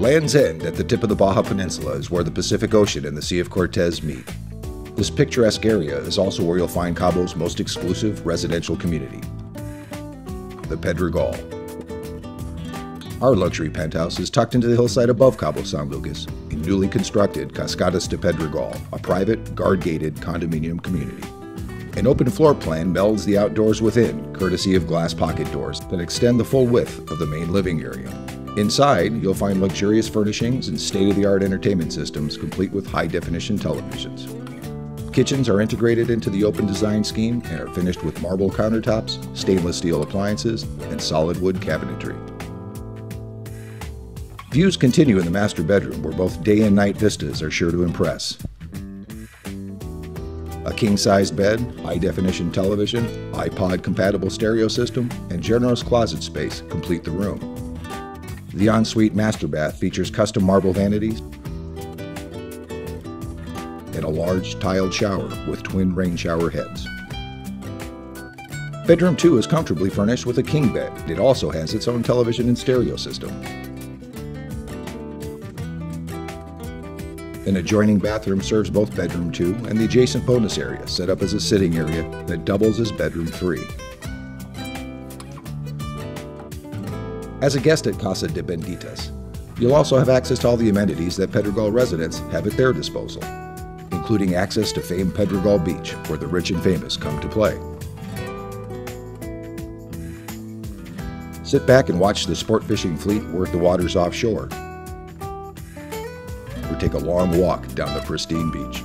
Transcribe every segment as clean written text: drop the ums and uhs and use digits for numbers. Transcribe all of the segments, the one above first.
Land's End at the tip of the Baja Peninsula is where the Pacific Ocean and the Sea of Cortez meet. This picturesque area is also where you'll find Cabo's most exclusive residential community, the Pedregal. Our luxury penthouse is tucked into the hillside above Cabo San Lucas in newly constructed Cascadas de Pedregal, a private, guard-gated condominium community. An open floor plan melds the outdoors within, courtesy of glass pocket doors that extend the full width of the main living area. Inside, you'll find luxurious furnishings and state-of-the-art entertainment systems complete with high-definition televisions. Kitchens are integrated into the open design scheme and are finished with marble countertops, stainless steel appliances, and solid wood cabinetry. Views continue in the master bedroom, where both day and night vistas are sure to impress. A king-sized bed, high-definition television, iPod-compatible stereo system, and generous closet space complete the room. The ensuite master bath features custom marble vanities and a large tiled shower with twin rain shower heads. Bedroom 2 is comfortably furnished with a king bed. It also has its own television and stereo system. An adjoining bathroom serves both bedroom 2 and the adjacent bonus area, set up as a sitting area that doubles as bedroom 3. As a guest at Casa de Benditas, you'll also have access to all the amenities that Pedregal residents have at their disposal, including access to famed Pedregal Beach, where the rich and famous come to play. Sit back and watch the sport fishing fleet work the waters offshore, or take a long walk down the pristine beach.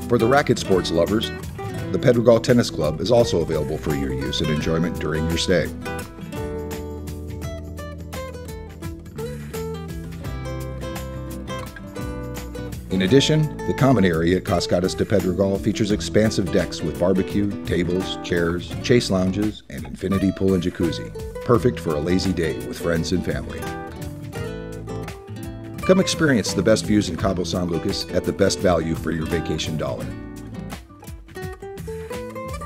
For the racket sports lovers, the Pedregal Tennis Club is also available for your use and enjoyment during your stay. In addition, the common area at Cascadas de Pedregal features expansive decks with barbecue, tables, chairs, chase lounges, and infinity pool and jacuzzi, perfect for a lazy day with friends and family. Come experience the best views in Cabo San Lucas at the best value for your vacation dollar.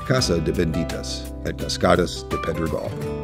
Casa de Benditas at Cascadas de Pedregal.